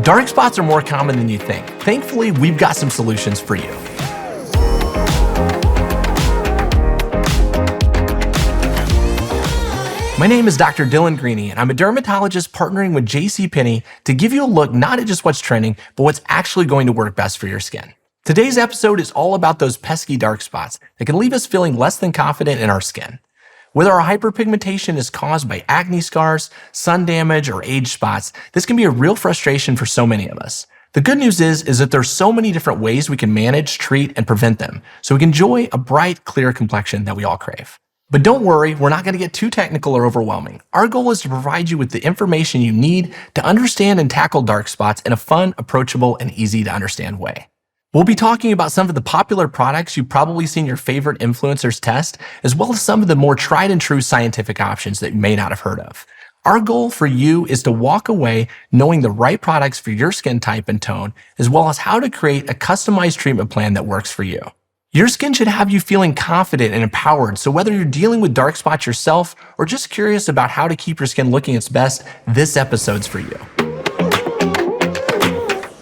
Dark spots are more common than you think. Thankfully, we've got some solutions for you. My name is Dr. Dylan Greeny, and I'm a dermatologist partnering with JCPenney to give you a look not at just what's trending, but what's actually going to work best for your skin. Today's episode is all about those pesky dark spots that can leave us feeling less than confident in our skin. Whether our hyperpigmentation is caused by acne scars, sun damage, or age spots, this can be a real frustration for so many of us. The good news is that there's so many different ways we can manage, treat, and prevent them, so we can enjoy a bright, clear complexion that we all crave. But don't worry, we're not going to get too technical or overwhelming. Our goal is to provide you with the information you need to understand and tackle dark spots in a fun, approachable, and easy to understand way. We'll be talking about some of the popular products you've probably seen your favorite influencers test, as well as some of the more tried and true scientific options that you may not have heard of. Our goal for you is to walk away knowing the right products for your skin type and tone, as well as how to create a customized treatment plan that works for you. Your skin should have you feeling confident and empowered, so whether you're dealing with dark spots yourself or just curious about how to keep your skin looking its best, this episode's for you.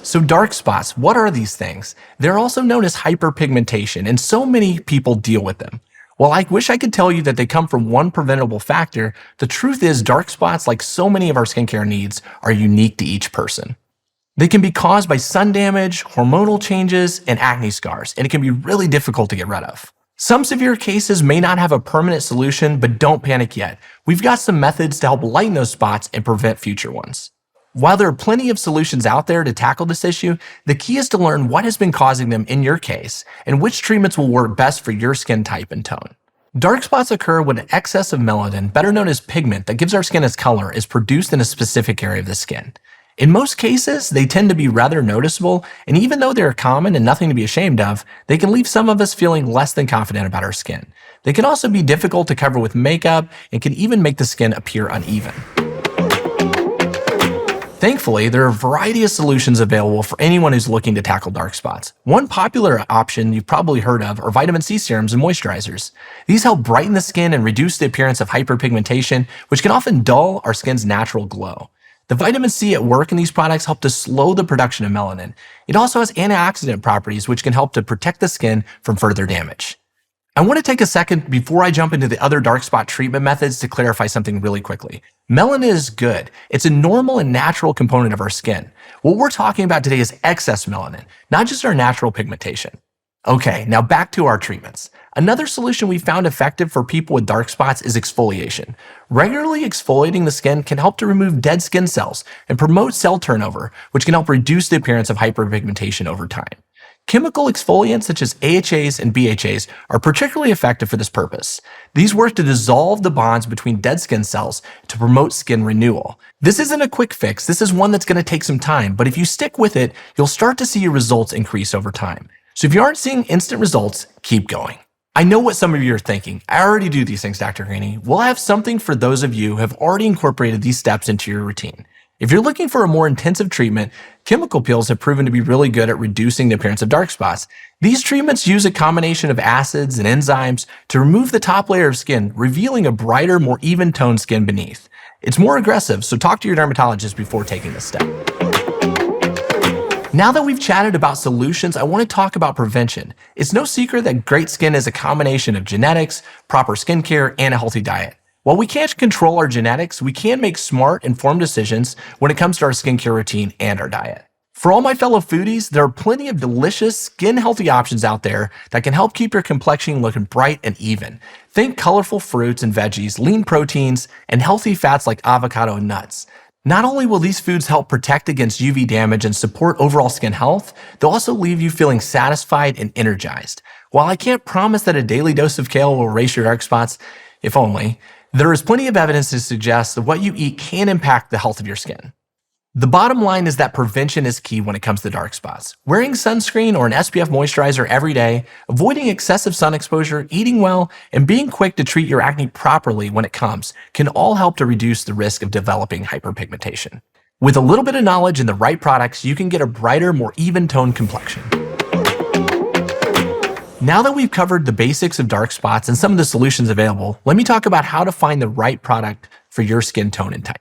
So dark spots, what are these things? They're also known as hyperpigmentation, and so many people deal with them. While I wish I could tell you that they come from one preventable factor, the truth is dark spots, like so many of our skincare needs, are unique to each person. They can be caused by sun damage, hormonal changes, and acne scars, and it can be really difficult to get rid of. Some severe cases may not have a permanent solution, but don't panic yet. We've got some methods to help lighten those spots and prevent future ones. While there are plenty of solutions out there to tackle this issue, the key is to learn what has been causing them in your case and which treatments will work best for your skin type and tone. Dark spots occur when an excess of melanin, better known as pigment that gives our skin its color, is produced in a specific area of the skin. In most cases, they tend to be rather noticeable, and even though they're common and nothing to be ashamed of, they can leave some of us feeling less than confident about our skin. They can also be difficult to cover with makeup and can even make the skin appear uneven. Thankfully, there are a variety of solutions available for anyone who's looking to tackle dark spots. One popular option you've probably heard of are vitamin C serums and moisturizers. These help brighten the skin and reduce the appearance of hyperpigmentation, which can often dull our skin's natural glow. The vitamin C at work in these products help to slow the production of melanin. It also has antioxidant properties, which can help to protect the skin from further damage. I want to take a second before I jump into the other dark spot treatment methods to clarify something really quickly. Melanin is good. It's a normal and natural component of our skin. What we're talking about today is excess melanin, not just our natural pigmentation. Okay, now back to our treatments. Another solution we found effective for people with dark spots is exfoliation. Regularly exfoliating the skin can help to remove dead skin cells and promote cell turnover, which can help reduce the appearance of hyperpigmentation over time. Chemical exfoliants such as AHAs and BHAs are particularly effective for this purpose. These work to dissolve the bonds between dead skin cells to promote skin renewal. This isn't a quick fix, this is one that's going to take some time, but if you stick with it, you'll start to see your results increase over time. So if you aren't seeing instant results, keep going. I know what some of you are thinking. I already do these things, Dr. Greeny. We'll have something for those of you who have already incorporated these steps into your routine. If you're looking for a more intensive treatment, chemical peels have proven to be really good at reducing the appearance of dark spots. These treatments use a combination of acids and enzymes to remove the top layer of skin, revealing a brighter, more even-toned skin beneath. It's more aggressive, so talk to your dermatologist before taking this step. Now that we've chatted about solutions, I want to talk about prevention. It's no secret that great skin is a combination of genetics, proper skincare, and a healthy diet. While we can't control our genetics, we can make smart, informed decisions when it comes to our skincare routine and our diet. For all my fellow foodies, there are plenty of delicious, skin-healthy options out there that can help keep your complexion looking bright and even. Think colorful fruits and veggies, lean proteins, and healthy fats like avocado and nuts. Not only will these foods help protect against UV damage and support overall skin health, they'll also leave you feeling satisfied and energized. While I can't promise that a daily dose of kale will erase your dark spots, if only, there is plenty of evidence to suggest that what you eat can impact the health of your skin. The bottom line is that prevention is key when it comes to dark spots. Wearing sunscreen or an SPF moisturizer every day, avoiding excessive sun exposure, eating well, and being quick to treat your acne properly when it comes can all help to reduce the risk of developing hyperpigmentation. With a little bit of knowledge and the right products, you can get a brighter, more even-toned complexion. Now that we've covered the basics of dark spots and some of the solutions available, let me talk about how to find the right product for your skin tone and type.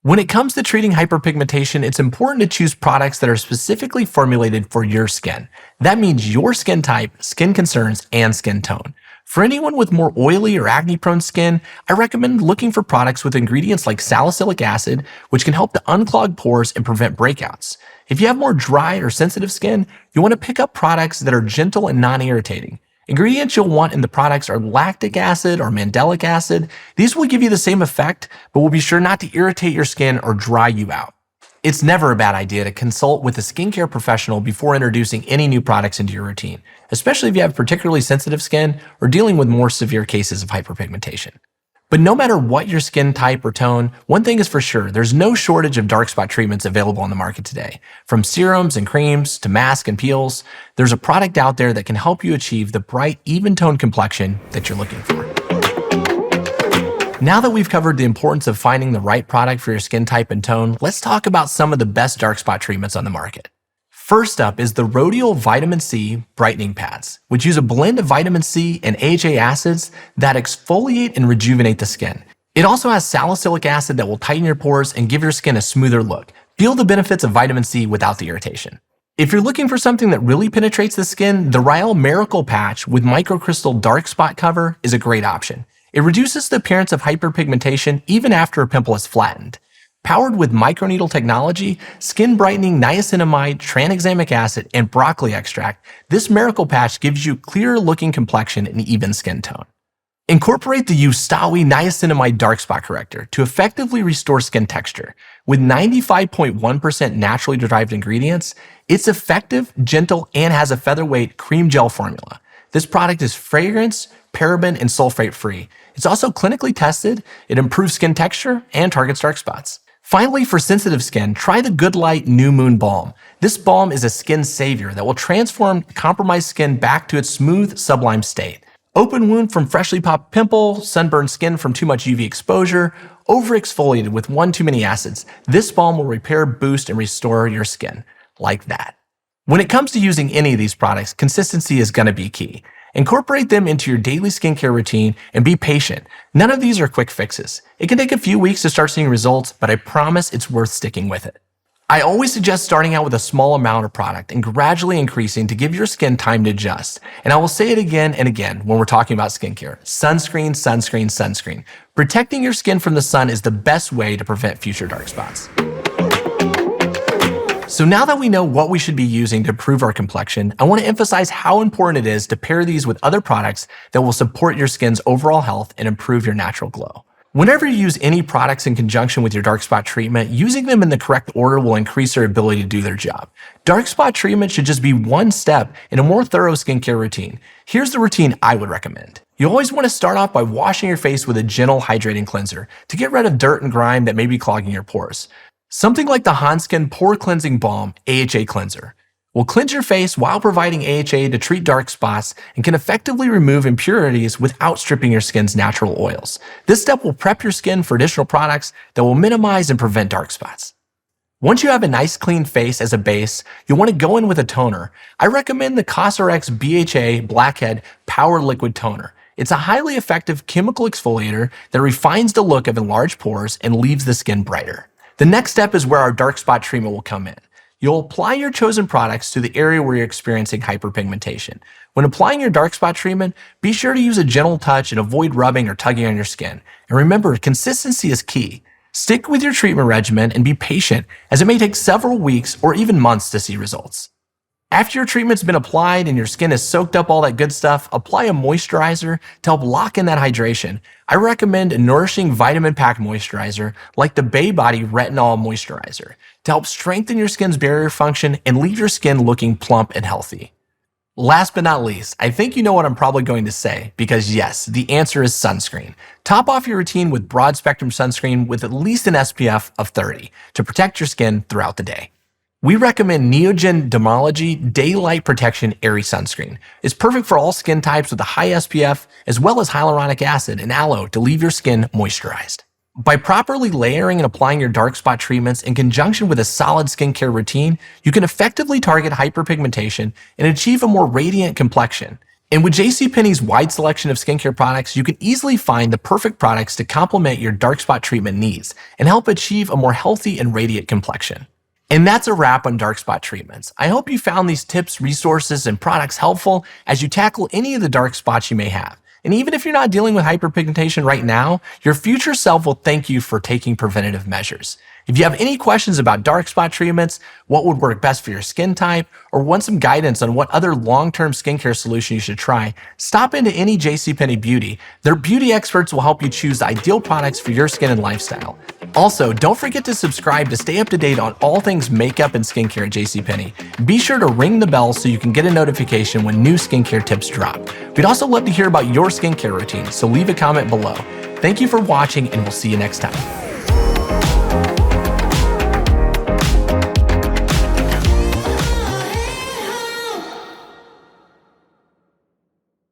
When it comes to treating hyperpigmentation, it's important to choose products that are specifically formulated for your skin. That means your skin type, skin concerns, and skin tone. For anyone with more oily or acne-prone skin, I recommend looking for products with ingredients like salicylic acid, which can help to unclog pores and prevent breakouts. If you have more dry or sensitive skin, you want to pick up products that are gentle and non-irritating. Ingredients you'll want in the products are lactic acid or mandelic acid. These will give you the same effect, but will be sure not to irritate your skin or dry you out. It's never a bad idea to consult with a skincare professional before introducing any new products into your routine, especially if you have particularly sensitive skin or dealing with more severe cases of hyperpigmentation. But no matter what your skin type or tone, one thing is for sure, there's no shortage of dark spot treatments available on the market today. From serums and creams to masks and peels, there's a product out there that can help you achieve the bright, even tone complexion that you're looking for. Now that we've covered the importance of finding the right product for your skin type and tone, let's talk about some of the best dark spot treatments on the market. First up is the Rodial Vitamin C Brightening Pads, which use a blend of vitamin C and AHA acids that exfoliate and rejuvenate the skin. It also has salicylic acid that will tighten your pores and give your skin a smoother look. Feel the benefits of vitamin C without the irritation. If you're looking for something that really penetrates the skin, the Ryel Miracle Patch with microcrystal dark spot cover is a great option. It reduces the appearance of hyperpigmentation even after a pimple has flattened. Powered with microneedle technology, skin brightening niacinamide, tranexamic acid, and broccoli extract, this miracle patch gives you clearer looking complexion and even skin tone. Incorporate the Ustawi niacinamide dark spot corrector to effectively restore skin texture. With 95.1% naturally derived ingredients, it's effective, gentle, and has a featherweight cream gel formula. This product is fragrance, paraben, and sulfate free. It's also clinically tested, it improves skin texture, and targets dark spots. Finally, for sensitive skin, try the Good Light New Moon Balm. This balm is a skin savior that will transform compromised skin back to its smooth, sublime state. Open wound from freshly popped pimple, sunburned skin from too much UV exposure, over-exfoliated with one too many acids, this balm will repair, boost, and restore your skin. Like that. When it comes to using any of these products, consistency is going to be key. Incorporate them into your daily skincare routine and be patient. None of these are quick fixes. It can take a few weeks to start seeing results, but I promise it's worth sticking with it. I always suggest starting out with a small amount of product and gradually increasing to give your skin time to adjust. And I will say it again and again when we're talking about skincare. Sunscreen, sunscreen, sunscreen. Protecting your skin from the sun is the best way to prevent future dark spots. So now that we know what we should be using to improve our complexion, I want to emphasize how important it is to pair these with other products that will support your skin's overall health and improve your natural glow. Whenever you use any products in conjunction with your dark spot treatment, using them in the correct order will increase their ability to do their job. Dark spot treatment should just be one step in a more thorough skincare routine. Here's the routine I would recommend. You always want to start off by washing your face with a gentle hydrating cleanser to get rid of dirt and grime that may be clogging your pores. Something like the Hanskin Pore Cleansing Balm AHA Cleanser will cleanse your face while providing AHA to treat dark spots and can effectively remove impurities without stripping your skin's natural oils. This step will prep your skin for additional products that will minimize and prevent dark spots. Once you have a nice clean face as a base, you'll want to go in with a toner. I recommend the Cosrx BHA Blackhead Power Liquid Toner. It's a highly effective chemical exfoliator that refines the look of enlarged pores and leaves the skin brighter. The next step is where our dark spot treatment will come in. You'll apply your chosen products to the area where you're experiencing hyperpigmentation. When applying your dark spot treatment, be sure to use a gentle touch and avoid rubbing or tugging on your skin. And remember, consistency is key. Stick with your treatment regimen and be patient, as it may take several weeks or even months to see results. After your treatment's been applied and your skin has soaked up all that good stuff, apply a moisturizer to help lock in that hydration. I recommend a nourishing vitamin-packed moisturizer like the Baybody Retinol Moisturizer to help strengthen your skin's barrier function and leave your skin looking plump and healthy. Last but not least, I think you know what I'm probably going to say, because yes, the answer is sunscreen. Top off your routine with broad spectrum sunscreen with at least an SPF of 30 to protect your skin throughout the day. We recommend Neogen Dermalogy Daylight Protection Airy Sunscreen. It's perfect for all skin types with a high SPF, as well as hyaluronic acid and aloe to leave your skin moisturized. By properly layering and applying your dark spot treatments in conjunction with a solid skincare routine, you can effectively target hyperpigmentation and achieve a more radiant complexion. And with JCPenney's wide selection of skincare products, you can easily find the perfect products to complement your dark spot treatment needs and help achieve a more healthy and radiant complexion. And that's a wrap on dark spot treatments. I hope you found these tips, resources, and products helpful as you tackle any of the dark spots you may have. And even if you're not dealing with hyperpigmentation right now, your future self will thank you for taking preventative measures. If you have any questions about dark spot treatments, what would work best for your skin type, or want some guidance on what other long-term skincare solution you should try, stop into any JCPenney Beauty. Their beauty experts will help you choose the ideal products for your skin and lifestyle. Also, don't forget to subscribe to stay up to date on all things makeup and skincare at JCPenney. Be sure to ring the bell so you can get a notification when new skincare tips drop. We'd also love to hear about your skincare routine, so leave a comment below. Thank you for watching, and we'll see you next time.